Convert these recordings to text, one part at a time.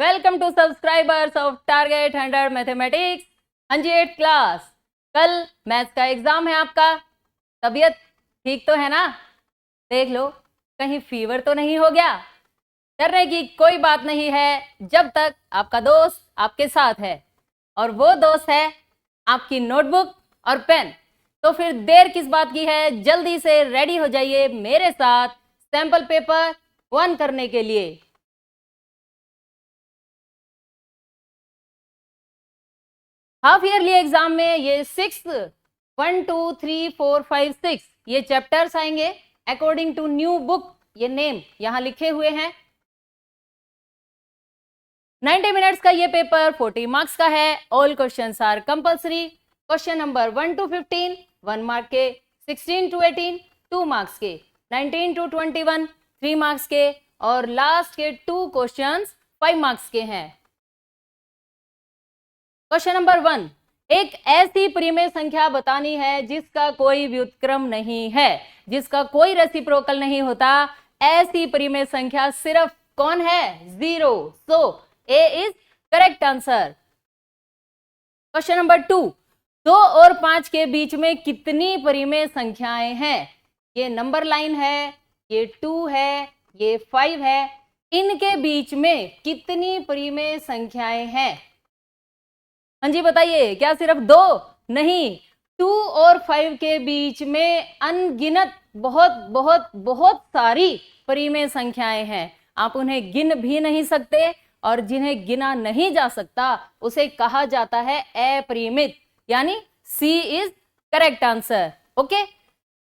Welcome to subscribers of target 100 mathematics. हाँ जी, 8th class. कल मैथ्स का एग्जाम है आपका। तबीयत ठीक तो है ना? देख लो कहीं फीवर तो नहीं हो गया। डरने की कोई बात नहीं है जब तक आपका दोस्त आपके साथ है, और वो दोस्त है आपकी नोटबुक और पेन। तो फिर देर किस बात की है, जल्दी से रेडी हो जाइए मेरे साथ सैंपल पेपर 1 करने के लिए। हाफ ईयरली एग्जाम में ये 6 1 2 3 4 5 6 ये चैप्टर्स आएंगे अकॉर्डिंग टू न्यू बुक। ये नेम यहां लिखे हुए हैं। 90 मिनट्स का ये पेपर 40 मार्क्स का है। All questions are compulsory. Question number 1 to 15 1 mark के, 16 to 18 2 मार्क्स के, 19 to 21 3 मार्क्स के, और लास्ट के 2 क्वेश्चंस 5 मार्क्स के हैं। क्वेश्चन नंबर 1, एक ऐसी परिमेय संख्या बतानी है जिसका कोई व्युत्क्रम नहीं है, जिसका कोई रेसिप्रोकल नहीं होता। ऐसी परिमेय संख्या सिर्फ कौन है? 0। So A is correct answer. Question number 2, 2 और 5 के बीच में कितनी परिमेय संख्याएं हैं? ये नंबर लाइन है, ये 2 है, ये 5 है। इनके बीच में कितनी परिमेय संख्याएं हैं? हाँ जी बताइए, क्या सिर्फ 2? नहीं, 2 और 5 के बीच में अनगिनत बहुत बहुत बहुत सारी परिमेय संख्याएं हैं। आप उन्हें गिन भी नहीं सकते, और जिन्हें गिना नहीं जा सकता उसे कहा जाता है अपरिमित, यानी सी इज करेक्ट आंसर। ओके,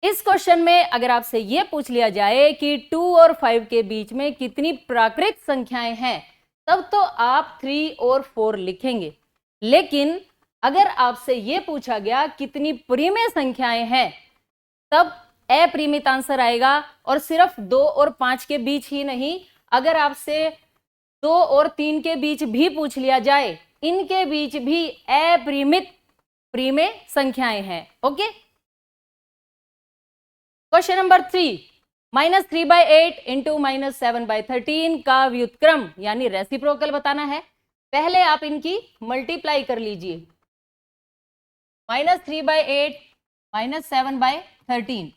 इस क्वेश्चन में अगर आपसे यह पूछ लिया जाए कि 2 और 5 के बीच में कितनी प्राकृत संख्याएं हैं, तब तो आप 3 और 4 लिखेंगे। लेकिन अगर आपसे यह पूछा गया कितनी परिमेय संख्याएं हैं, तब अपरिमित आंसर आएगा। और सिर्फ 2 और 5 के बीच ही नहीं, अगर आपसे 2 और 3 के बीच भी पूछ लिया जाए, इनके बीच भी अपरिमित परिमेय संख्याएं हैं। ओके, क्वेश्चन नंबर 3, -3/8 इंटू -7/13 का व्युत्क्रम यानी रेसिप्रोकल बताना है। पहले आप इनकी मल्टीप्लाई कर लीजिए। -3/8 -7/13,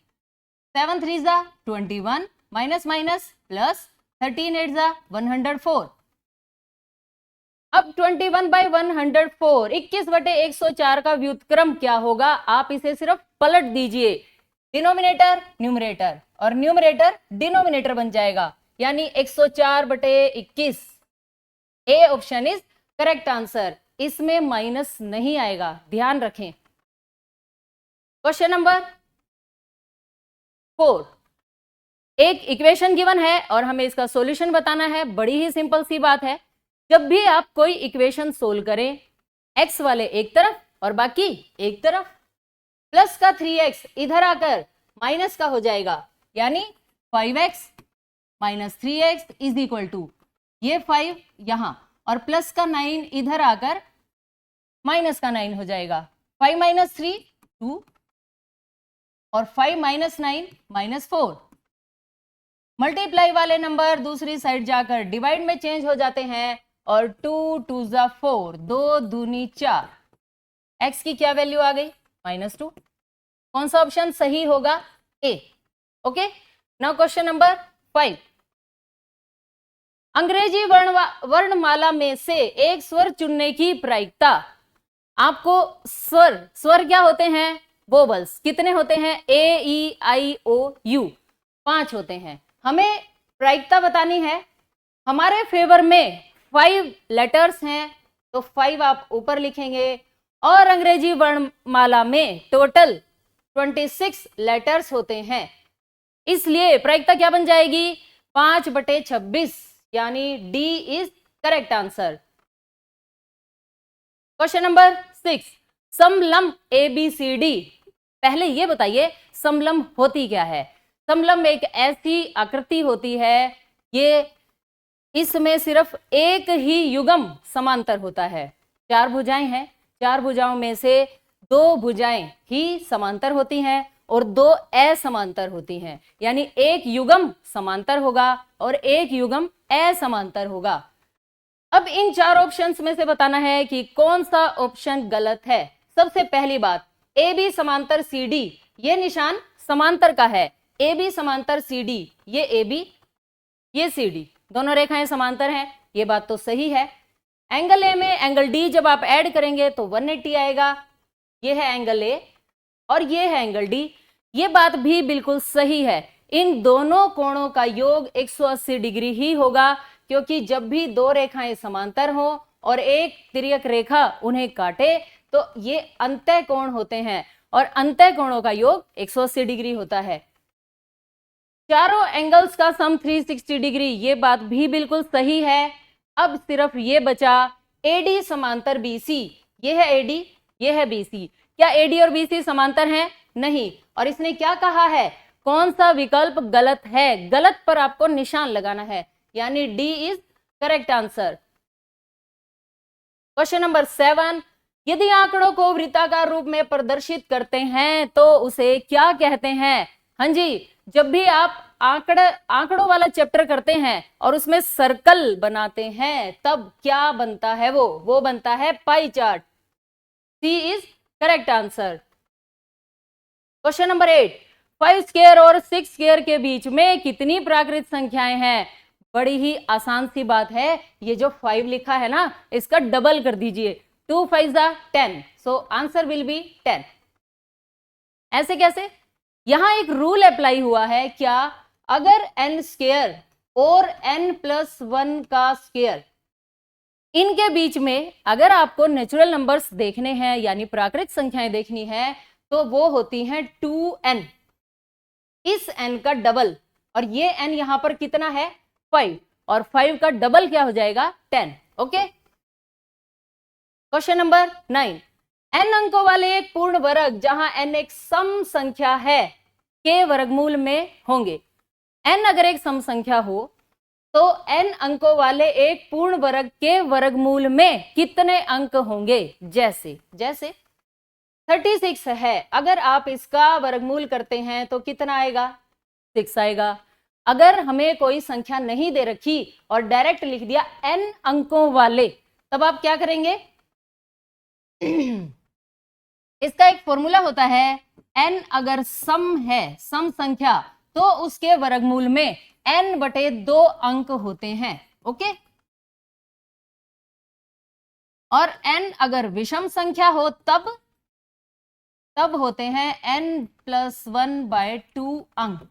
7 3 जा 21, माइनस माइनस प्लस, 13 8 जा 104। अब 21/104, 21/104 का व्युत्क्रम क्या होगा? आप इसे सिर्फ पलट दीजिए, डिनोमिनेटर न्यूमरेटर और न्यूमरेटर डिनोमिनेटर बन जाएगा, यानी 104/21। A option is correct answer. इसमें माइनस नहीं आएगा, ध्यान रखें। क्वेश्चन नंबर 4, एक इक्वेशन गिवन है और हमें इसका सॉल्यूशन बताना है। बड़ी ही सिंपल सी बात है। जब भी आप कोई इक्वेशन सोल्व करें, एक्स वाले एक तरफ और बाकी एक तरफ, प्लस का 3x इधर आकर माइनस का हो जाएगा, यानी 5x - 3x is equal to ये 5 यहां, और प्लस का 9 इधर आकर माइनस का 9 हो जाएगा। 5 - 3 2, और 5 - 9 -4। मल्टीप्लाई वाले नंबर दूसरी साइड जाकर डिवाइड में चेंज हो जाते हैं, और 2 2 जा 4, 2 दूनी 4। x की क्या वैल्यू आ गई? -2। कौन सा ऑप्शन सही होगा? ए। ओके, नाउ क्वेश्चन नंबर 5, अंग्रेजी वर्णमाला में से एक स्वर चुनने की प्रायिकता। आपको स्वर क्या होते हैं? वोवल्स। कितने होते हैं? ए ई आई ओ यू, 5 होते हैं। हमें प्रायिकता बतानी है। हमारे फेवर में 5 लेटर्स हैं, तो 5 आप ऊपर लिखेंगे, और अंग्रेजी वर्णमाला में टोटल 26 लेटर्स होते हैं। इसलिए प्रायिकता क्या बन जाएगी? 5/26, यानी D is correct answer. Question number 6, समलंब ABCD। पहले ये बताइए समलंब होती क्या है? समलंब एक ऐसी आकृति होती है, ये इसमें सिर्फ एक ही युग्म समांतर होता है। 4 भुजाएं हैं, 4 भुजाओं में से 2 भुजाएं ही समांतर होती हैं और 2 असमांतर होती हैं, यानी एक युग्म समांतर होगा और एक युग्म असमांतर होगा। अब इन चार ऑप्शंस में से बताना है कि कौन सा ऑप्शन गलत है। सबसे पहली बात, ए बी समांतर सी डी, ये निशान समांतर का है। ए बी समांतर सी डी, ये ए बी ये सी डी, दोनों रेखाएं समांतर हैं, ये बात तो सही है। एंगल ए में एंगल डी जब आप ऐड करेंगे तो 180 आएगा, ये है एंगल ए और ये है एंगल डी, ये बात भी बिल्कुल सही है। इन दोनों कोणों का योग 180 डिग्री ही होगा, क्योंकि जब भी दो रेखाएं समांतर हो और एक तिर्यक रेखा उन्हें काटे तो ये अंतः कोण होते हैं और अंतः कोणों का योग 180 डिग्री होता है। चारों एंगल्स का सम 360 डिग्री, ये बात भी बिल्कुल सही है। अब सिर्फ ये बचा AD समांतर BC, ये है AD ये है BC। क्या AD और BC समांतर हैं? नहीं। और इसने क्या कहा है, कौन सा विकल्प गलत है? गलत पर आपको निशान लगाना है, यानी D is correct answer. Question number 7, यदि आंकड़ों को वृत्ताकार रूप में प्रदर्शित करते हैं तो उसे क्या कहते हैं? हाँ जी, जब भी आप आंकड़ों वाला चैप्टर करते हैं और उसमें सर्कल बनाते हैं तब क्या बनता है? वो बनता है pie chart. C is correct answer. Question number 8, 5 square और 6 स्क्वायर के बीच में कितनी प्राकृत संख्याएं हैं? बड़ी ही आसान सी बात है, ये जो 5 लिखा है ना, इसका डबल कर दीजिए, 2 5 10, सो आंसर विल बी 10। ऐसे कैसे? यहां एक रूल अप्लाई हुआ है, क्या? अगर n स्क्वायर और n+1 का स्क्वायर, इनके बीच में अगर आपको नेचुरल नंबर्स देखने हैं यानी प्राकृत संख्याएं देखनी है तो वो होती हैं 2n, इस n का डबल, और ये n यहां पर कितना है? 5, और 5 का डबल क्या हो जाएगा? 10। ओके। क्वेश्चन नंबर 9, n अंकों वाले एक पूर्ण वर्ग जहां n एक सम संख्या है के वर्गमूल में होंगे। n अगर एक सम संख्या हो तो n अंकों वाले एक पूर्ण वर्ग के वर्गमूल में कितने अंक होंगे? जैसे 36 है, अगर आप इसका वर्गमूल करते हैं तो कितना आएगा? 6 आएगा। अगर हमें कोई संख्या नहीं दे रखी और डायरेक्ट लिख दिया n अंकों वाले, तब आप क्या करेंगे? इसका एक फॉर्मूला होता है, n अगर सम है, सम संख्या, तो उसके वर्गमूल में n/2 अंक होते हैं। ओके। और n अगर विषम संख्या हो तब होते हैं n+1/2 अंक।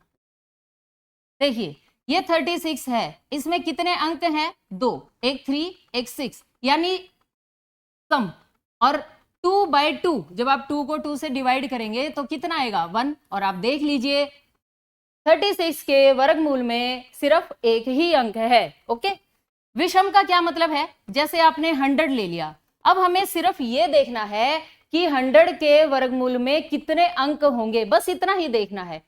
देखिए ये 36 है, इसमें कितने अंक हैं? 2, एक 3 एक 6, यानी सम। और 2/2, जब आप 2 को 2 से डिवाइड करेंगे तो कितना आएगा? 1। और आप देख लीजिए 36 के वर्गमूल में सिर्फ एक ही अंक है। ओके। विषम का क्या मतलब है? जैसे आपने 100 ले लिया, अब हमें सिर्फ ये देखना है कि 100 के वर्गमूल में कितने अंक होंगे, बस इतना ही देखना है।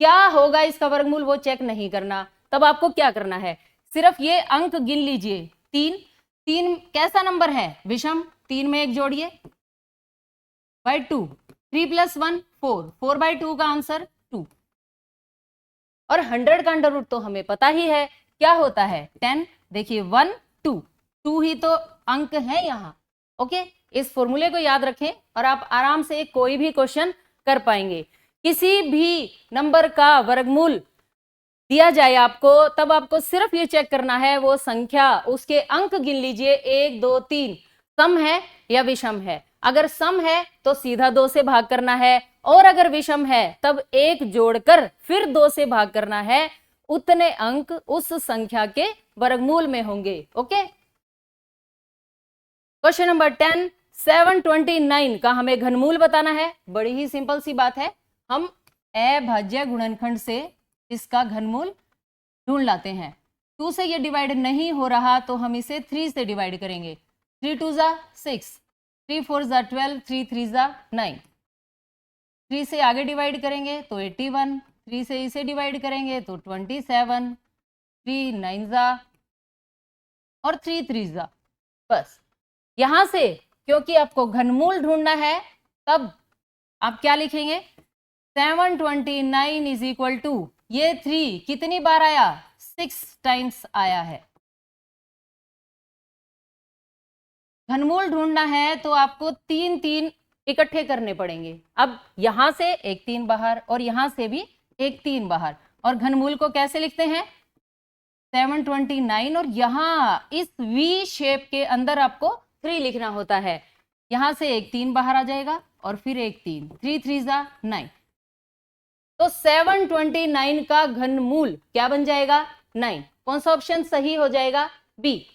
क्या होगा इसका वर्गमूल वो चेक नहीं करना। तब आपको क्या करना है? सिर्फ ये अंक गिन लीजिए। 3 कैसा नंबर है? विषम। 3 में एक जोड़िए, 2, 3 + 1 4, 4/2 का आंसर 2। और 100 का अंडर रूट तो हमें पता ही है, क्या होता है? 10। देखिए 1 2 ही तो अंक है यहाँ। ओके। इस फॉर्मूले को याद रखें और आप आराम से कोई भी क्वेश्चन कर पाएंगे। किसी भी नंबर का वर्गमूल दिया जाए आपको, तब आपको सिर्फ ये चेक करना है वो संख्या, उसके अंक गिन लीजिए, 1 2 3, सम है या विषम है। अगर सम है तो सीधा 2 से भाग करना है, और अगर विषम है तब 1 जोड़कर फिर 2 से भाग करना है। उतने अंक उस संख्या के वर्गमूल में होंगे। ओके। क्वेश्चन नंबर 10, 729 का हमें घनमूल बताना है। बड़ी ही सिंपल सी बात है, हम अभाज्य गुणनखंड से इसका घनमूल ढूंढ लाते हैं। 2 से ये डिवाइड नहीं हो रहा तो हम इसे 3 से डिवाइड करेंगे। 3 2 6, 3 4 12, 3 3 9। 3 से आगे डिवाइड करेंगे तो 81, 3 से इसे डिवाइड करेंगे तो 27, 3 9 और 3 3। बस यहां से, क्योंकि आपको घनमूल ढूंढना है, तब आप क्या लिखेंगे? 729 = ये 3 कितनी बार आया? 6 टाइम्स आया है। घनमूल ढूंढना है तो आपको 3 इकट्ठे करने पड़ेंगे। अब यहां से एक 3 बाहर और यहां से भी एक 3 बाहर, और घनमूल को कैसे लिखते हैं 729, और यहां इस वी शेप के अंदर आपको 3 लिखना होता है। यहां से एक 3 बाहर आ जाएगा और फिर एक 3, 3 3 9, तो 729 का घनमूल क्या बन जाएगा 9। कौन सा ऑप्शन सही हो जाएगा B.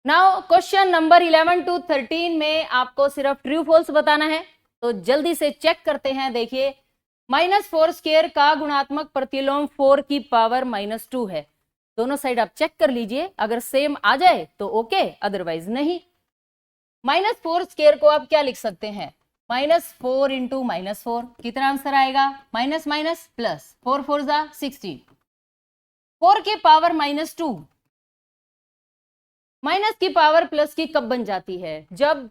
Now question number 11 to 13 में आपको सिर्फ ट्रू फॉल्स बताना है, तो जल्दी से चेक करते हैं। देखिए -4 स्क्वायर का गुणात्मक प्रतिलोम 4 की पावर -2 है। दोनों साइड आप चेक कर लीजिए, अगर सेम आ जाए तो ओके, अदरवाइज नहीं। -4 स्क्वायर को आप क्या लिख सकते हैं -4 इंटू -4, कितना आंसर आएगा माइनस माइनस प्लस, 4 4 16, 4 की पावर -2। माइनस की पावर प्लस की कब बन जाती है, जब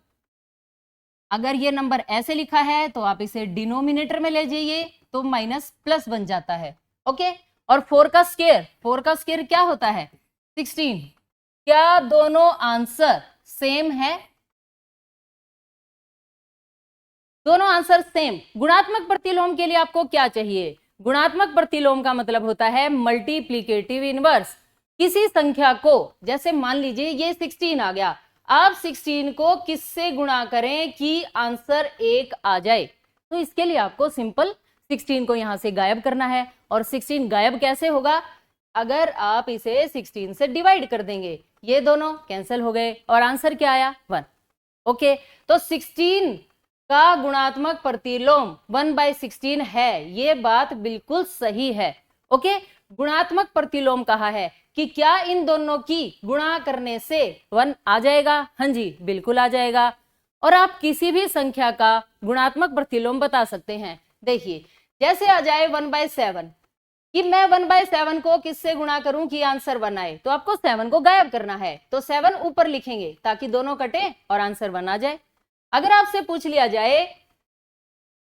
अगर ये नंबर ऐसे लिखा है तो आप इसे डिनोमिनेटर में ले जाइए तो माइनस प्लस बन जाता है। ओके, और 4 का स्क्वायर क्या होता है 16। क्या दोनों आंसर सेम है, दोनों आंसर सेम। गुणात्मक प्रतिलोम के लिए आपको क्या चाहिए, गुणात्मक प्रतिलोम का मतलब होता है मल्टीप्लीकेटिव इनवर्स। किसी संख्या को, जैसे मान लीजिए ये 16 आ गया, आप 16 को किससे गुणा करें कि आंसर 1 आ जाए, तो इसके लिए आपको सिंपल 16 को यहां से गायब करना है। और 16 गायब कैसे होगा, अगर आप इसे 16 से डिवाइड कर देंगे, ये दोनों कैंसिल हो गए और आंसर क्या आया 1। ओके, तो 16 का गुणात्मक प्रतिलोम 1/16 है, ये बात बिल्कुल सही है। ओके, गुणात्मक प्रतिलोम कहा है कि क्या इन दोनों की गुणा करने से 1 आ जाएगा, हाँ जी बिल्कुल आ जाएगा। और आप किसी भी संख्या का गुणात्मक प्रतिलोम बता सकते हैं। देखिए जैसे आ जाए 1/7, कि मैं 1/7 को किससे गुणा करूं कि आंसर 1 आए, तो आपको 7 को गायब करना है, तो 7 ऊपर लिखेंगे ताकि दोनों कटे और आंसर 1 आ जाए। अगर आपसे पूछ लिया जाए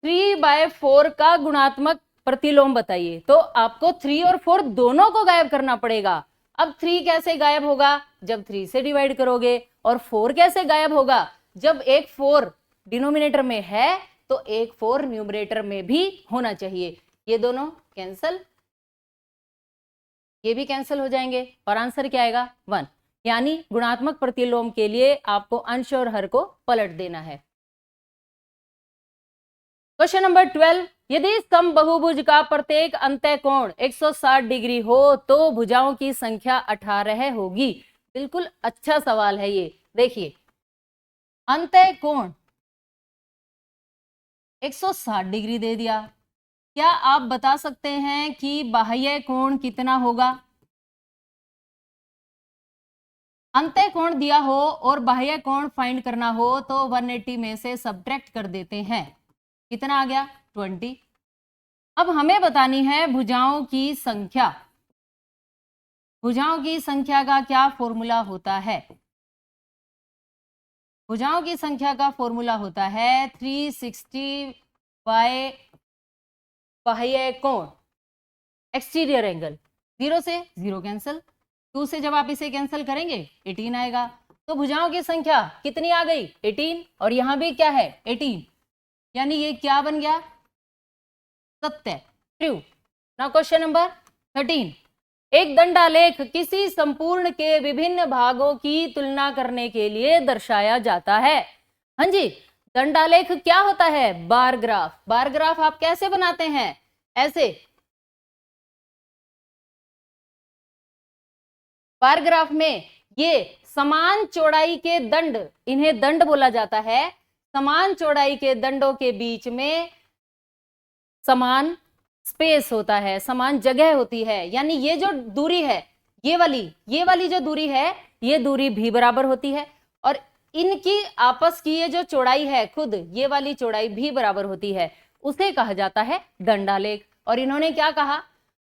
3/4 का गुणात्मक प्रतिलोम बताइए, तो आपको 3 और 4 दोनों को गायब करना पड़ेगा। अब 3 कैसे गायब होगा, जब 3 से डिवाइड करोगे, और 4 कैसे गायब होगा, जब एक 4 डिनोमिनेटर में है तो एक 4 न्यूमरेटर में भी होना चाहिए। ये दोनों कैंसिल, ये भी कैंसिल हो जाएंगे और आंसर क्या आएगा 1। यानी गुणात्मक प्रतिलोम के लिए आपको अंश और हर को पलट देना है। क्वेश्चन नंबर 12, यदि समबहुभुज का प्रत्येक अंतः कोण 160 डिग्री हो तो भुजाओं की संख्या 18 होगी। बिल्कुल अच्छा सवाल है ये। देखिए अंतः कोण 160 डिग्री दे दिया, क्या आप बता सकते हैं कि बाह्य कोण कितना होगा। अंतः कोण दिया हो और बाह्य कोण फाइंड करना हो तो 180 में से सब्ट्रैक्ट कर देते हैं, कितना आ गया 20। अब हमें बतानी है भुजाओं की संख्या। भुजाओं की संख्या का क्या फॉर्मूला होता है, भुजाओं की संख्या का फॉर्मूला होता है 360 बाय बाह्य कोण एक्सटीरियर एंगल, 0 से 0 कैंसिल, 2 से जब आप इसे कैंसिल करेंगे 18 आएगा। तो भुजाओं की संख्या कितनी आ गई 18, और यहां भी क्या है 18, यानी ये क्या बन गया सत्य, ट्रू। नाउ क्वेश्चन नंबर 13, एक दंडालेख किसी संपूर्ण के विभिन्न भागों की तुलना करने के लिए दर्शाया जाता है। हाँ जी, दंडालेख क्या होता है बार ग्राफ। बार ग्राफ आप कैसे बनाते हैं, ऐसे बार ग्राफ में ये समान चौड़ाई के दंड, इन्हें दंड बोला जाता है, समान चौड़ाई के दंडों के बीच में समान स्पेस होता है, समान जगह होती है। यानी ये जो दूरी है, ये वाली जो दूरी है, ये दूरी भी बराबर होती है, और इनकी आपस की ये जो चौड़ाई है, खुद ये वाली चौड़ाई भी बराबर होती है, उसे कहा जाता है दंडालेख। और इन्होंने क्या कहा,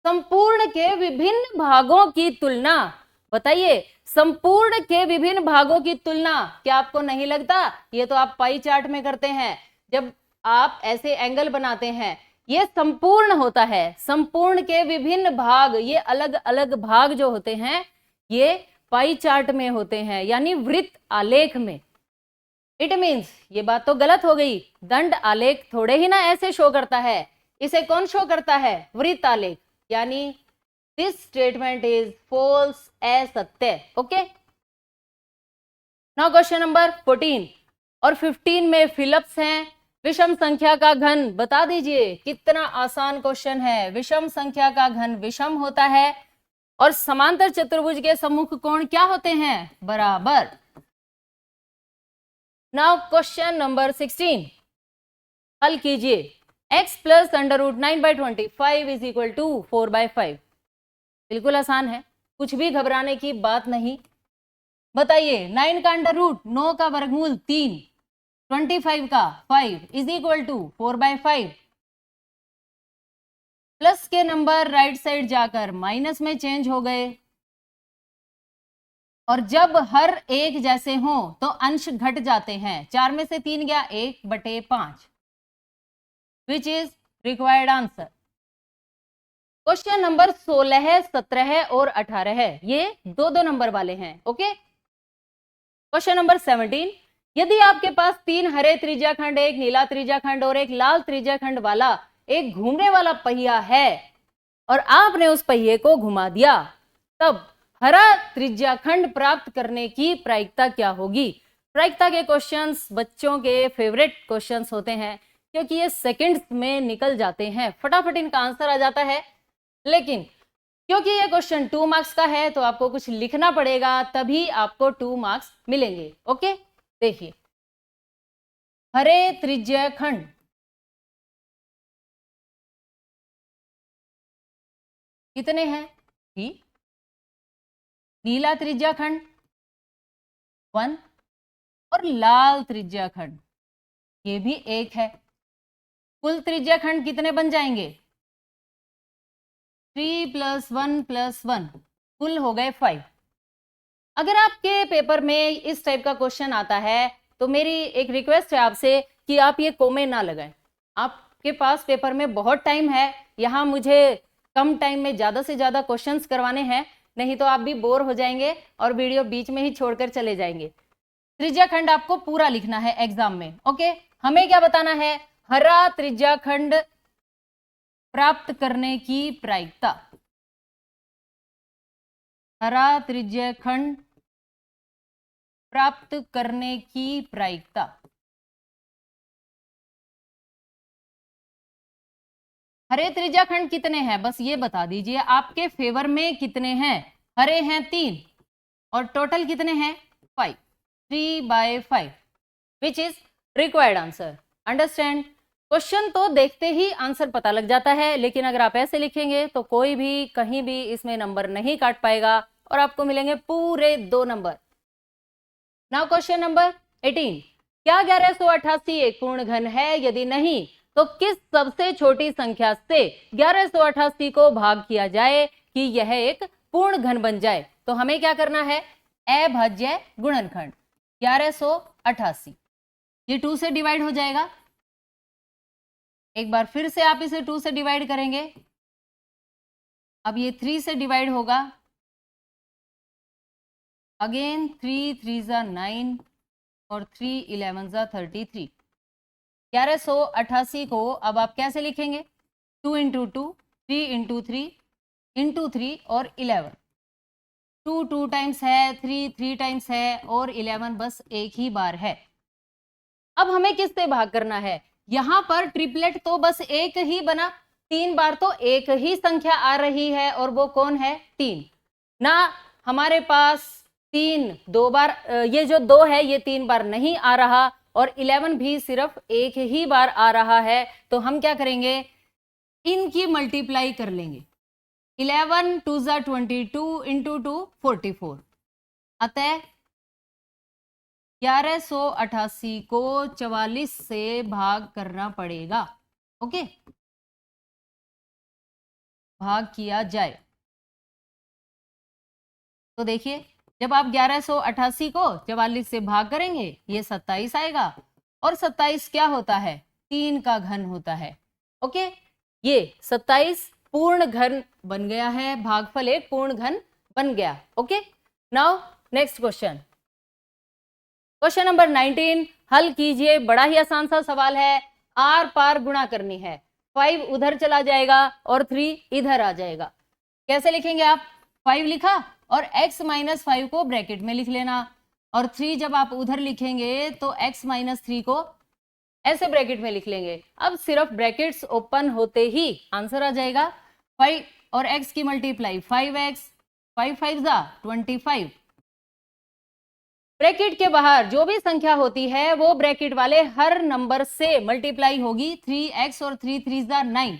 संपूर्ण के विभिन्न भागों की तुलना। बताइए संपूर्ण के विभिन्न भागों की तुलना, क्या आपको नहीं लगता ये तो आप पाई चार्ट में करते हैं, जब आप ऐसे एंगल बनाते हैं, ये संपूर्ण होता है। संपूर्ण के विभिन्न भाग, ये अलग अलग भाग जो होते हैं, ये पाई चार्ट में होते हैं, यानी वृत्त आलेख में। इट मीन्स ये बात तो गलत हो गई, दंड आलेख थोड़े ही ना ऐसे शो करता है, इसे कौन शो करता है? वृत्त आलेख। यानी दिस स्टेटमेंट इज फॉल्स, असत्य। ओके, नाउ क्वेश्चन नंबर 14 और 15 में फिलिप्स हैं। विषम संख्या का घन बता दीजिए। कितना आसान क्वेश्चन है। विषम संख्या का घन विषम होता है और समांतर चतुर्भुज के सम्मुख कोण क्या होते हैं? बराबर। नाउ क्वेश्चन नंबर 16 हल कीजिए। x plus √9/25 is equal to 4/5। बिल्कुल आसान है, कुछ भी घबराने की बात नहीं। बताइए 9 का अंडर रूट 9 का वर्गमूल 3, 25 का 5 इज इक्वल टू 4/5। प्लस के नंबर राइट साइड जाकर माइनस में चेंज हो गए और जब हर एक जैसे हो तो अंश घट जाते हैं। 4 में से 3 गया 1/5, which is required answer. Question number 16, 17 और 18 है, ये दो दो नंबर वाले हैं। ओके, क्वेश्चन नंबर 17, यदि आपके पास 3 हरे त्रिज्याखंड, एक नीला त्रिज्याखंड और एक लाल त्रिज्याखंड वाला एक घूमने वाला पहिया है और आपने उस पहिए को घुमा दिया, तब हरा त्रिज्याखंड प्राप्त करने की प्रायिकता क्या होगी? प्रायिकता के क्वेश्चंस बच्चों के फेवरेट क्वेश्चंस होते हैं क्योंकि ये सेकंड्स में निकल जाते हैं, फटाफट इनका आंसर आ जाता है। लेकिन क्योंकि ये क्वेश्चन 2 मार्क्स का है तो आपको कुछ लिखना पड़ेगा, तभी आपको 2 मार्क्स मिलेंगे। ओके, देखिए हरे त्रिज्याखंड कितने हैं? 3, नीला त्रिज्याखंड 1 और लाल त्रिज्याखंड ये भी 1 है। कुल त्रिज्याखंड कितने बन जाएंगे? 3 + 1 + 1, कुल हो गए 5। अगर आपके पेपर में इस टाइप का क्वेश्चन आता है तो मेरी एक रिक्वेस्ट है आपसे कि आप ये कोमे ना लगाएं। आपके पास पेपर में बहुत टाइम है, यहाँ मुझे कम टाइम में ज्यादा से ज्यादा क्वेश्चंस करवाने हैं, नहीं तो आप भी बोर हो जाएंगे और वीडियो बीच में ही छोड़कर चले जाएंगे। त्रिज्याखंड आपको पूरा लिखना है एग्जाम में। ओके, हमें क्या बताना है? हरा त्रिज्याखंड प्राप्त करने की प्रायिकता। हरा त्रिज्याखंड प्राप्त करने की प्रायिकता। हरे त्रिज्याखंड कितने हैं बस ये बता दीजिए, आपके फेवर में कितने हैं? हरे हैं 3 और टोटल कितने हैं? 5, 3/5 which is required answer. Understand? Question तो देखते ही आंसर पता लग जाता है, लेकिन अगर आप ऐसे लिखेंगे तो कोई भी कहीं भी इसमें नंबर नहीं काट पाएगा और आपको मिलेंगे पूरे 2 नंबर। नाउ क्वेश्चन नंबर 18, क्या 1188 एक पूर्ण घन है? यदि नहीं तो किस सबसे छोटी संख्या से 1188 को भाग किया जाए कि यह एक पूर्ण घन बन जाए? तो हमें क्या करना है? अभाज्य गुणनखंड 1188, ये 2 से डिवाइड हो जाएगा। एक बार फिर से आप इसे 2 से डिवाइड करेंगे, अब ये 3 से डिवाइड होगा, अगेन 3 3 ज़ा 9 और 3 11 ज़ा 33। 1188 को अब आप कैसे लिखेंगे? 2 × 2, 3 × 3 × 3 और 11। 2 2 टाइम्स है, 3 3 टाइम्स है और 11 बस एक ही बार है। अब हमें किससे भाग करना है? यहां पर ट्रिपलेट तो बस एक ही बना, 3 बार तो एक ही संख्या आ रही है और वो कौन है? 3 ना। हमारे पास 3 2 बार, ये जो 2 है ये 3 बार नहीं आ रहा और 11 भी सिर्फ एक ही बार आ रहा है। तो हम क्या करेंगे? इनकी मल्टीप्लाई कर लेंगे। 11 2 ज़ा 22 × 2 44, अतः 1188 को 44 से भाग करना पड़ेगा। ओके, भाग किया जाए तो देखिए जब आप 1188 को 44 से भाग करेंगे ये 27 आएगा और 27 क्या होता है? 3 का घन होता है। ओके, ये 27 पूर्ण घन बन गया है, भागफल एक पूर्ण घन बन गया। Okay, now next question, question number 19 हल कीजिए। बड़ा ही आसान सा सवाल है, आर पार गुणा करनी है, 5 उधर चला जाएगा और 3 इधर आ जाएगा। कैसे लिखेंगे आप? 5 लिखा और x माइनस 5 को ब्रैकेट में लिख लेना, और 3 जब आप उधर लिखेंगे तो x माइनस 3 को ऐसे ब्रैकेट में लिख लेंगे। अब सिर्फ ब्रैकेट्स ओपन होते ही आंसर आ जाएगा। 5 और x की मल्टीप्लाई 5x, 5 5 जा 25। ब्रैकेट के बाहर जो भी संख्या होती है वो ब्रैकेट वाले हर नंबर से मल्टीप्लाई होगी। 3x और 3 3 जा 9,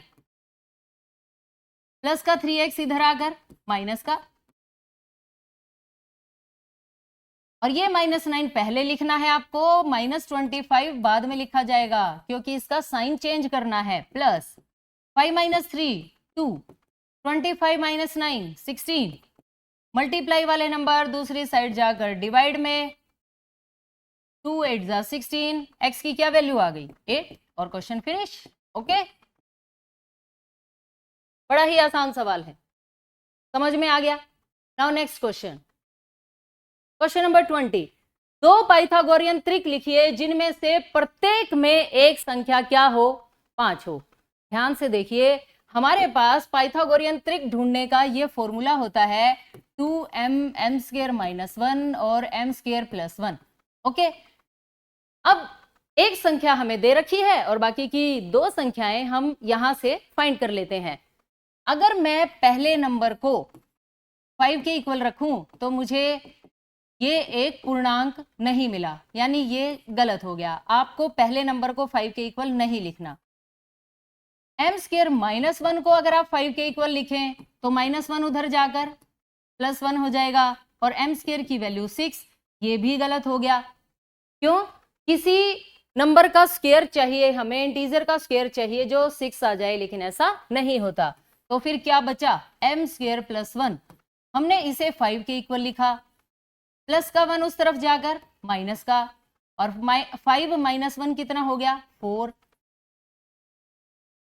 प्लस का 3x इधर आकर माइनस का, और ये -9 पहले लिखना है आपको, -25 बाद में लिखा जाएगा क्योंकि इसका साइन चेंज करना है। प्लस 5 - 3 2, 25 - 9 16, मल्टीप्लाई वाले नंबर दूसरी साइड जाकर डिवाइड में, 2 8 जा 16, x की क्या वैल्यू आ गई 8, और क्वेश्चन फिनिश। ओके, बड़ा ही आसान सवाल है, समझ में आ गया। Now next question, question number 20, दो पाइथागोरियन त्रिक लिखिए जिनमें से प्रत्येक में एक संख्या क्या हो? 5 हो। ध्यान से देखिए, हमारे पास पाइथागोरियन त्रिक ढूंढने का ये फॉर्मूला होता है 2m m² - 1 और m² + 1। ओके, अब एक संख्या हमें दे रखी है और बाकी की दो संख्याएं हम यहां से फाइंड कर लेते हैं। अगर मैं पहले नंबर को 5 के इक्वल रखूं तो मुझे ये एक पूर्णांक नहीं मिला, यानी ये गलत हो गया। आपको पहले नंबर को 5 के इक्वल नहीं लिखना। m² - 1 को अगर आप 5 के इक्वल लिखें तो -1 उधर जाकर +1 हो जाएगा, और m² की वैल्यू 6, ये भी गलत हो गया। क्यों? किसी नंबर का स्क्वायर चाहिए हमें, इंटीजर का स्क्वायर चाहिए जो 6 आ जाए, लेकिन ऐसा नहीं होता। तो फिर क्या बचा? m² + 1, हमने इसे 5 के इक्वल लिखा, प्लस का 1 उस तरफ जाकर माइनस का, और 5 - 1 कितना हो गया 4,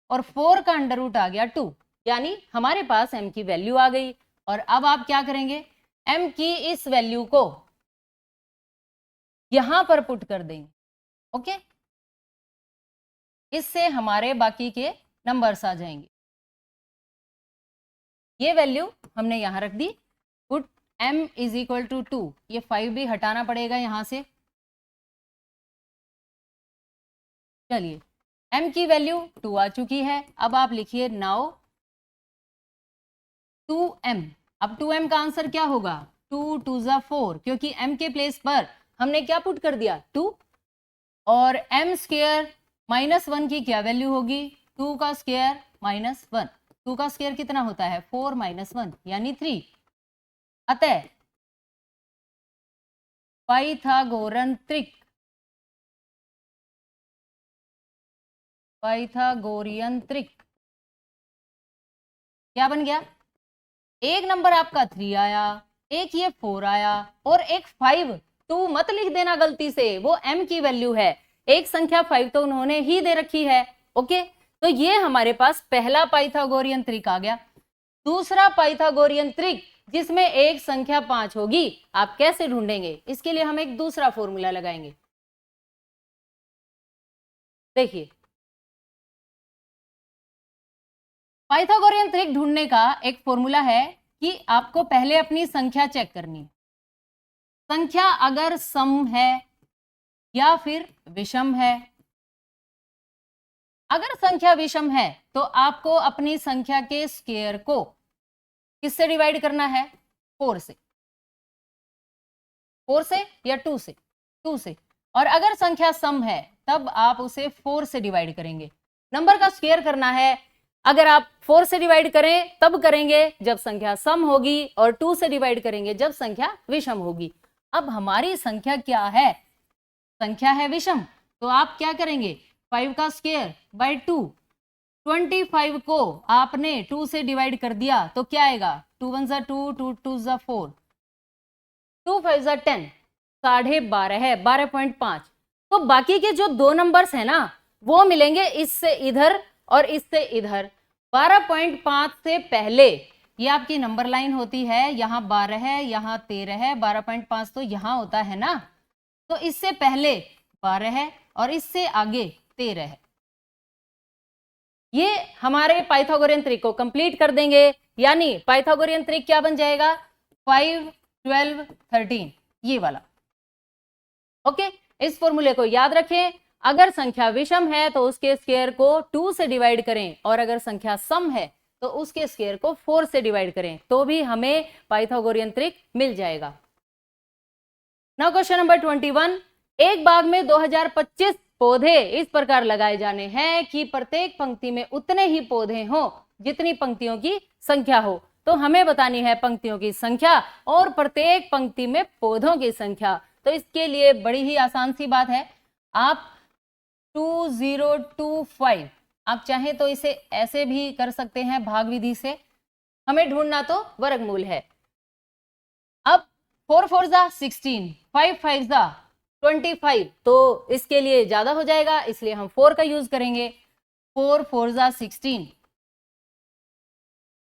और 4 का अंडर रूट आ गया 2, यानी हमारे पास m की वैल्यू आ गई। और अब आप क्या करेंगे? m की इस वैल्यू को यहां पर पुट कर देंगे। ओके, इससे हमारे बाकी के नंबर्स आ जाएंगे। ये वैल्यू हमने यहां रख दी, पुट m = 2, ये 5 भी हटाना पड़ेगा यहां से। चलिए, m की वैल्यू 2 आ चुकी है। अब आप लिखिए नाउ 2m। अब 2m का आंसर क्या होगा? 2 2 जा 4, क्योंकि m के प्लेस पर हमने क्या पुट कर दिया 2, और m² - 1 की क्या वैल्यू होगी? 2 का स्क्वायर - 1, 2 का स्क्वायर कितना होता है 4 - 1 यानी 3। अतः पाइथागोरन त्रिक, पाइथागोरियन त्रिक क्या बन गया? एक नंबर आपका 3 आया, एक ये 4 आया, और एक 5। 2 मत लिख देना गलती से, वो m की वैल्यू है। एक संख्या 5 तो उन्होंने ही दे रखी है। ओके, तो ये हमारे पास पहला पाइथागोरियन त्रिक आ गया। दूसरा पाइथागोरियन त्रिक जिसमें एक संख्या 5 होगी, आप कैसे ढूंढेंगे? इसके लिए हम एक दूसरा फॉर्मूला लगाएंगे। देखिए, पाइथागोरियन त्रिक ढूंढने का एक फॉर्मूला है कि आपको पहले अपनी संख्या चेक करनी है। संख्या अगर सम है या फिर विषम है। अगर संख्या विषम है तो आपको अपनी संख्या के स्क्वायर को किससे डिवाइड करना है? 4 से। 4 से या 2 से? 2 से। और अगर संख्या सम है तब आप उसे 4 से डिवाइड करेंगे। नंबर का स्क्वायर करना है, अगर आप 4 से डिवाइड करें तब करेंगे जब संख्या सम होगी, और 2 से डिवाइड करेंगे जब संख्या विषम होगी। अब हमारी संख्या क्या है? संख्या है विषम, तो आप क्या करेंगे? 5 का स्क्वायर बाय 2, 25 को आपने 2 से डिवाइड कर दिया तो क्या आएगा? 2 1 जा 2, 2 2 जा 4, 2 5 जा 10, 12.5 है, 12.5। तो बाकी के जो दो नंबर्स है ना, वो मिलेंगे इससे इधर और इससे इधर। 12.5 से पहले ये आपकी नंबर लाइन होती है, यहाँ 12 है, यहाँ 13 है, 12.5 तो यहाँ होता है ना, तो इससे पहले 12 है और इससे आगे 13 है। ये हमारे पाइथागोरियन त्रिक को कंप्लीट कर देंगे, यानी पाइथागोरियन त्रिक क्या बन जाएगा, 5, 12, 13, ये वाला। ओके, इस फॉर्मूले को याद रखें। अगर संख्या विषम है तो उसके स्क्वायर को 2 से डिवाइड करें, और अगर संख्या सम है तो उसके स्क्वायर को 4 से डिवाइड करें, तो भी हमें पाइथागोरियन त्रिक मिल जाएगा। नाउ क्वेश्चन नंबर 21, एक बाग में 2025 पौधे इस प्रकार लगाए जाने हैं कि प्रत्येक पंक्ति में उतने ही पौधे हों जितनी पंक्तियों की संख्या हो। तो हमें बतानी है पंक्तियों की संख्या और प्रत्येक पंक्ति में पौधों की संख्या। तो इसके लिए बड़ी ही आसान सी बात है, आप 2025, आप चाहें तो इसे ऐसे भी कर सकते हैं भाग विधि से, हमें ढूंढना तो वर्गमूल है। अब 4 4 जा 16, 5 5 जा 25, तो इसके लिए ज्यादा हो जाएगा, इसलिए हम 4 का यूज करेंगे। 4 4 जा 16,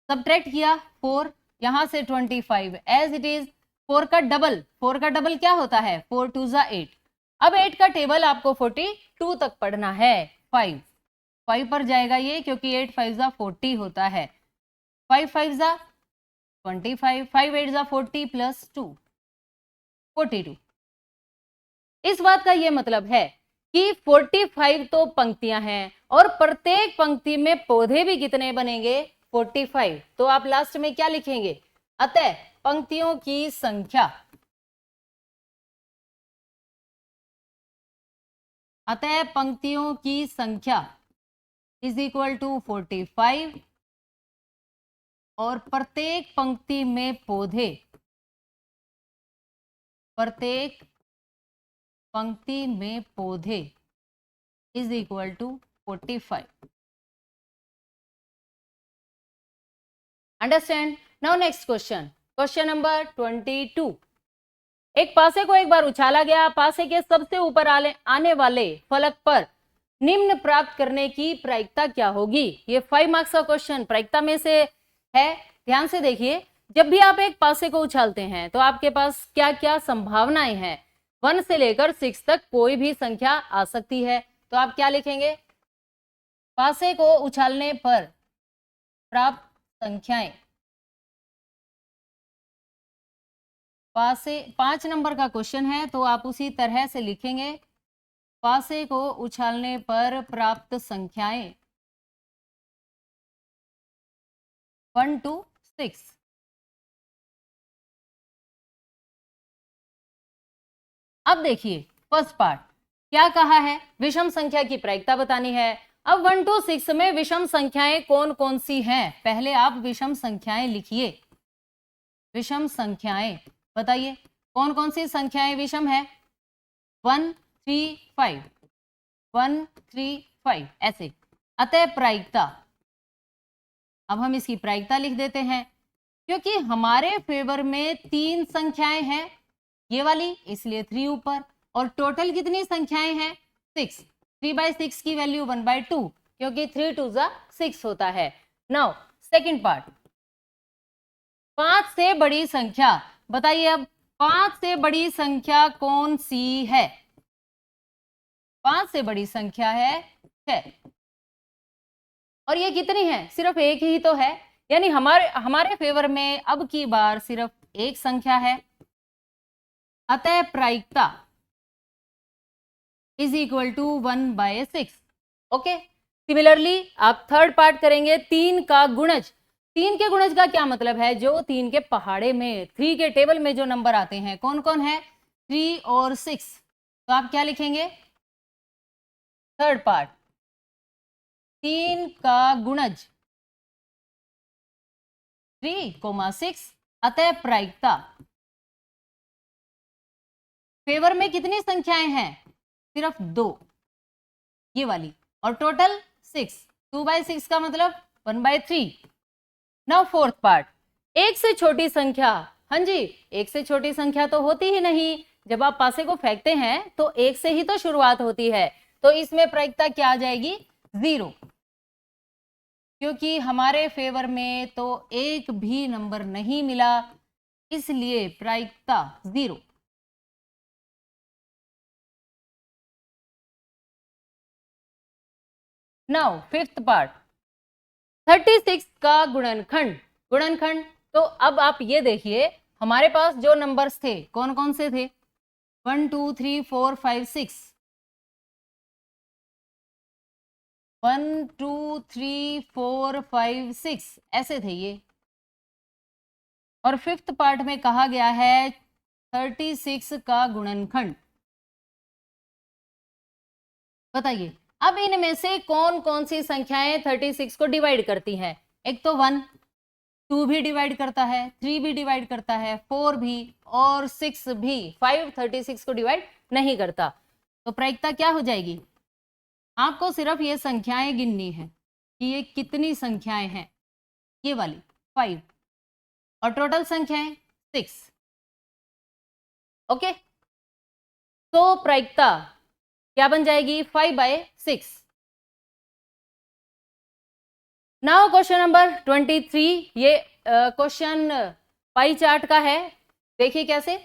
सब्ट्रैक्ट किया 4, यहां से 25 एज इट इज। 4 का डबल क्या होता है, 4 2 जा 8। अब 8 का टेबल आपको 42 तक पढ़ना है। 5 पर जाएगा ये, क्योंकि 8 5 जा 40 होता है। 5 5 जा 25, 5 8 जा 40 प्लस 2 42। इस बात का ये मतलब है कि 45 तो पंक्तियां हैं और प्रत्येक पंक्ति में पौधे भी कितने बनेंगे, 45। तो आप लास्ट में क्या लिखेंगे, अतः पंक्तियों की संख्या, अतः पंक्तियों की संख्या इज इक्वल टू 45 और प्रत्येक पंक्ति में पौधे, प्रत्येक पंक्ति में पौधे is equal to 45। Understand? Now next question, question number 22। एक पासे को एक बार उछाला गया, पासे के सबसे ऊपर आने वाले फलक पर निम्न प्राप्त करने की प्रायिकता क्या होगी। ये 5 मार्क्स का क्वेश्चन प्रायिकता में से है। ध्यान से देखिए, जब भी आप एक पासे को उछालते हैं तो आपके पास क्या क्या संभावनाएं हैं। 1 से लेकर 6 तक कोई भी संख्या आ सकती है। तो आप क्या लिखेंगे, पासे को उछालने पर प्राप्त संख्याएं। पासे 5 नंबर का क्वेश्चन है, तो आप उसी तरह से लिखेंगे, पासे को उछालने पर प्राप्त संख्याएं 1 to 6। अब देखिए फर्स्ट पार्ट क्या कहा है, विषम संख्या की प्रायिकता बतानी है। अब 1 to 6 में विषम संख्याएं कौन कौन सी हैं, पहले आप विषम संख्याएं लिखिए। विषम संख्याएं बताइए कौन कौन सी संख्याएं विषम है। 1 3 5, 1 3 5 ऐसे। अतः प्रायिकता, अब हम इसकी प्रायिकता लिख देते हैं, क्योंकि हमारे फेवर में 3 संख्याएं हैं, ये वाली, इसलिए 3 ऊपर, और टोटल कितनी संख्याएं हैं 6। 3/6 की वैल्यू 1/2, क्योंकि 3 2 जा 6 होता है। नाउ सेकंड पार्ट, 5 से बड़ी संख्या बताइए। अब 5 से बड़ी संख्या कौन सी है, 5 से बड़ी संख्या है 6, और ये कितनी है, सिर्फ एक ही तो है, यानी हमारे फेवर में अब की बार सिर्फ एक संख्या है। अतः प्रायिकता is equal to 1/6। Okay, similarly आप थर्ड पार्ट करेंगे, 3 का गुणज। 3 के गुणज का क्या मतलब है, जो 3 के पहाड़े में 3 के टेबल में जो नंबर आते हैं कौन कौन है, 3 और 6। तो आप क्या लिखेंगे, थर्ड पार्ट 3 का गुणज 3,6। अतः प्रायिकता, फेवर में कितनी संख्याएं हैं, सिर्फ 2, ये वाली, और टोटल 6। 2/6 का मतलब 1/3। नाउ फोर्थ पार्ट, एक से छोटी संख्या। हाँ जी, एक से छोटी संख्या तो होती ही नहीं, जब आप पासे को फेंकते हैं तो एक से ही तो शुरुआत होती है, तो इसमें प्रायिकता क्या आ जाएगी, 0। क्योंकि हमारे फेवर में तो एक भी नंबर नहीं मिला, इसलिए प्रायिकता 0। नाउ फिफ्थ पार्ट, 36 का गुणनखंड। तो अब आप ये देखिए, हमारे पास जो नंबर्स थे कौन कौन से थे, 1 2 3 4 5 6, 1 2 3 4 5 6 ऐसे थे ये। और फिफ्थ पार्ट में कहा गया है 36 का गुणनखंड। बताइए अब इनमें से कौन कौन सी संख्याएं 36 को डिवाइड करती हैं। एक तो 1, 2 भी डिवाइड करता है, 3 भी डिवाइड करता है, 4 भी और 6 भी। 5 36 को डिवाइड नहीं करता। तो प्रायिकता क्या हो जाएगी, आपको सिर्फ ये संख्याएं गिननी है कि ये कितनी संख्याएं हैं, ये वाली 5 और टोटल संख्याएं 6। ओके, तो प्रायिकता क्या बन जाएगी, 5/6। नाउ क्वेश्चन नंबर 23, ये क्वेश्चन पाई चार्ट का है। देखिए कैसे,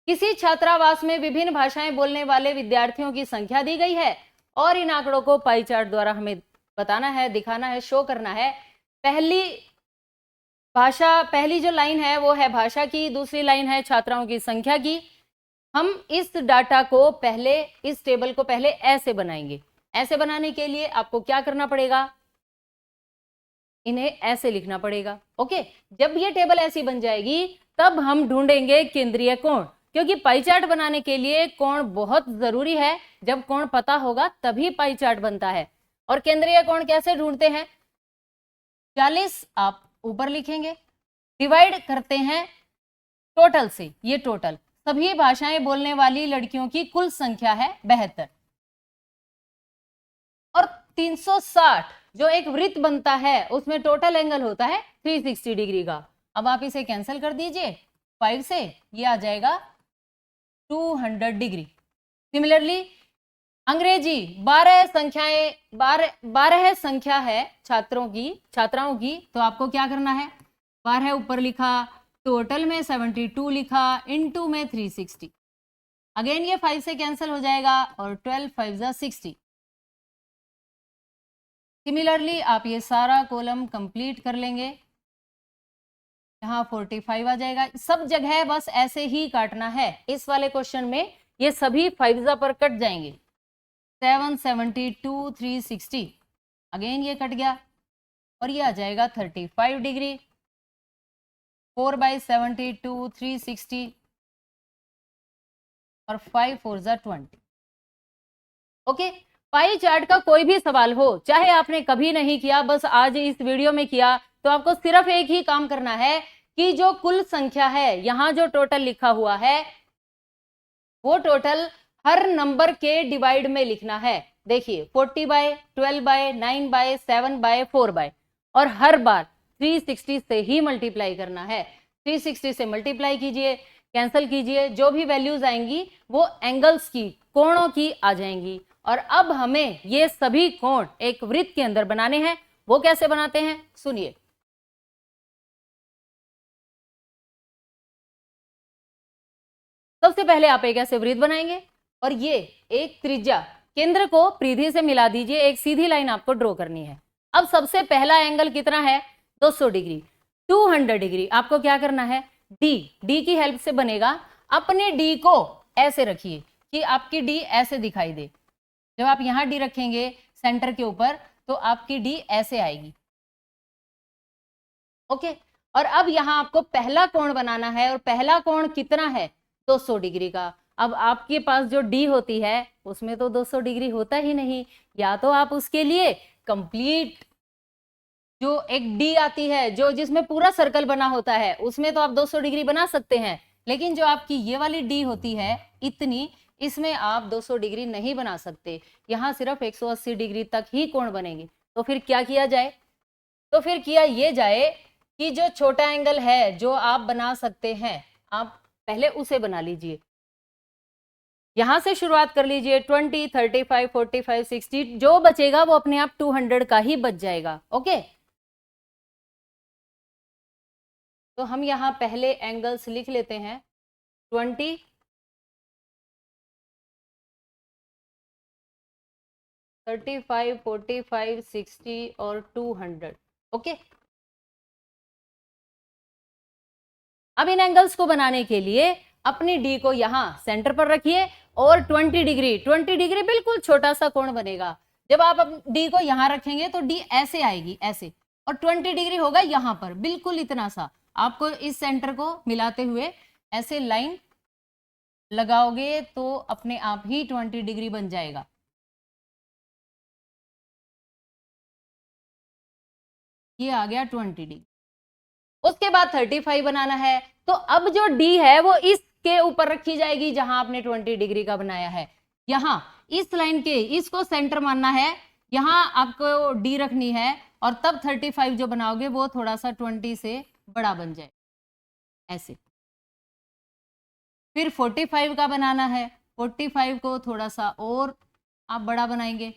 किसी छात्रावास में विभिन्न भाषाएं बोलने वाले विद्यार्थियों की संख्या दी गई है और इन आंकड़ों को पाई चार्ट द्वारा हमें बताना है, दिखाना है, शो करना है। पहली जो लाइन है वो है भाषा की, दूसरी लाइन है छात्राओं की संख्या की। हम इस डाटा को पहले, इस टेबल को पहले ऐसे बनाएंगे। ऐसे बनाने के लिए आपको क्या करना पड़ेगा, इन्हें ऐसे लिखना पड़ेगा। ओके, जब ये टेबल ऐसी बन जाएगी तब हम ढूंढेंगे केंद्रीय कोण, क्योंकि पाई चार्ट बनाने के लिए कोण बहुत जरूरी है। जब कोण पता होगा तभी पाई चार्ट बनता है। और केंद्रीय कोण कैसे ढूंढते हैं, 40 आप ऊपर लिखेंगे, डिवाइड करते हैं टोटल से। ये टोटल सभी भाषाएं बोलने वाली लड़कियों की कुल संख्या है 72। और 360 जो एक वृत्त बनता है उसमें टोटल एंगल होता है 360 डिग्री का। अब आप इसे कैंसिल कर दीजिए 5 से, ये आ जाएगा 200 डिग्री। सिमिलरली अंग्रेजी 12 संख्या है छात्राओं की, तो आपको क्या करना है, 12 ऊपर लिखा, टोटल में 72 लिखा, इनटू में 360। अगेन ये 5 से कैंसिल हो जाएगा और 12 5 जा 60। सिमिलरली आप ये सारा कॉलम कंप्लीट कर लेंगे, यहाँ 45 आ जाएगा। सब जगह बस ऐसे ही काटना है। इस वाले क्वेश्चन में ये सभी 5 पर कट जाएंगे। 7 72 360, अगेन ये कट गया और ये आ जाएगा 35 डिग्री। 4/72 360 और 5 4 जा 20। ओके, पाई चार्ट का कोई भी सवाल हो, चाहे आपने कभी नहीं किया, बस आज इस वीडियो में किया, तो आपको सिर्फ एक ही काम करना है कि जो कुल संख्या है, यहां जो टोटल लिखा हुआ है वो टोटल हर नंबर के डिवाइड में लिखना है। देखिए 40/12/9/7/4 और हर बार 360 से ही मल्टीप्लाई करना है। 360 से मल्टीप्लाई कीजिए, कैंसिल कीजिए, जो भी वैल्यूज आएंगी वो एंगल्स की, कोणों की आ जाएंगी। और अब हमें ये सभी कोण एक वृत्त के अंदर बनाने हैं। वो कैसे बनाते हैं, सुनिए। सबसे पहले आप एक ऐसे वृत्त बनाएंगे और ये एक त्रिज्या, केंद्र को परिधि से मिला दीजिए, एक सीधी लाइन आपको ड्रॉ करनी है। अब सबसे पहला एंगल कितना है, 200 डिग्री। 200 डिग्री आपको क्या करना है, डी की हेल्प से बनेगा। अपने डी को ऐसे रखिए कि आपकी डी ऐसे दिखाई दे। जब आप यहां डी रखेंगे सेंटर के ऊपर तो आपकी डी ऐसे आएगी। ओके, और अब यहां आपको पहला कोण बनाना है और पहला कोण कितना है, 200 डिग्री का। अब आपके पास जो डी होती है उसमें तो 200 डिग्री होता ही नहीं, या तो आप उसके लिए कंप्लीट जो एक डी आती है, जो जिसमें पूरा सर्कल बना होता है, उसमें तो आप 200 डिग्री बना सकते हैं। लेकिन जो आपकी ये वाली डी होती है इतनी, इसमें आप 200 डिग्री नहीं बना सकते। यहाँ सिर्फ 180 डिग्री तक ही कोण बनेंगे। तो फिर क्या किया जाए, तो फिर किया ये जाए कि जो छोटा एंगल है जो आप बना सकते हैं, आप पहले उसे बना लीजिए। यहां से शुरुआत कर लीजिए, 20 35 45 60, जो बचेगा वो अपने आप 200 का ही बच जाएगा। ओके, तो हम यहाँ पहले एंगल्स लिख लेते हैं 20, 35, 45, 60 और 200। ओके, अब इन एंगल्स को बनाने के लिए अपनी डी को यहाँ सेंटर पर रखिए और 20 डिग्री, 20 डिग्री बिल्कुल छोटा सा कोण बनेगा। जब आप डी को यहाँ रखेंगे तो डी ऐसे आएगी, ऐसे, और 20 डिग्री होगा यहाँ पर, बिल्कुल इतना सा। आपको इस सेंटर को मिलाते हुए ऐसे लाइन लगाओगे तो अपने आप ही 20 डिग्री बन जाएगा। ये आ गया 20 डिग्री। उसके बाद 35 बनाना है, तो अब जो डी है वो इसके ऊपर रखी जाएगी जहां आपने 20 डिग्री का बनाया है। यहां इस लाइन के, इसको सेंटर मानना है, यहां आपको डी रखनी है, और तब 35 जो बनाओगे वो थोड़ा सा 20 से बड़ा बन जाए, ऐसे। फिर 45 का बनाना है, 45 को थोड़ा सा और आप बड़ा बनाएंगे।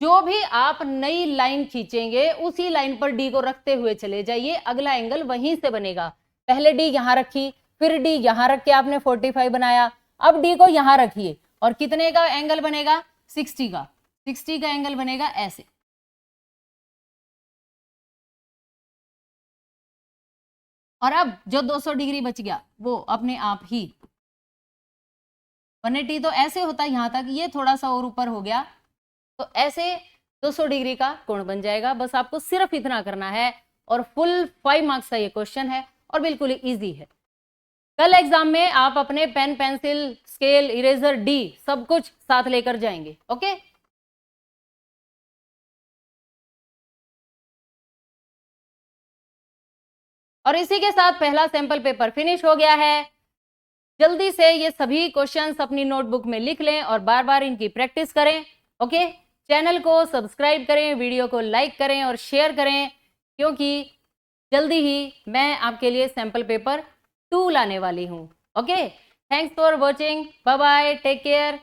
जो भी आप नई लाइन खींचेंगे उसी लाइन पर डी को रखते हुए चले जाइए, अगला एंगल वहीं से बनेगा। पहले डी यहां रखी, फिर डी यहां रख के आपने 45 बनाया, अब डी को यहां रखिए और कितने का एंगल बनेगा? 60 का, 60 का एंगल बनेगा ऐसे। और अब जो 200 डिग्री बच गया वो अपने आप ही 180 तो ऐसे होता है यहां तक, ये थोड़ा सा और ऊपर हो गया, तो ऐसे 200 डिग्री का कोण बन जाएगा। बस आपको सिर्फ इतना करना है और फुल 5 मार्क्स का ये क्वेश्चन है और बिल्कुल इजी है। कल एग्जाम में आप अपने पेन, पेंसिल, स्केल, इरेजर, डी सब कुछ साथ लेकर जाएंगे। ओके, और इसी के साथ पहला सैंपल पेपर फिनिश हो गया है। जल्दी से ये सभी क्वेश्चंस अपनी नोटबुक में लिख लें और बार बार इनकी प्रैक्टिस करें। ओके, चैनल को सब्सक्राइब करें, वीडियो को लाइक करें और शेयर करें, क्योंकि जल्दी ही मैं आपके लिए सैंपल पेपर 2 लाने वाली हूँ। Okay, thanks for watching, bye bye, take care.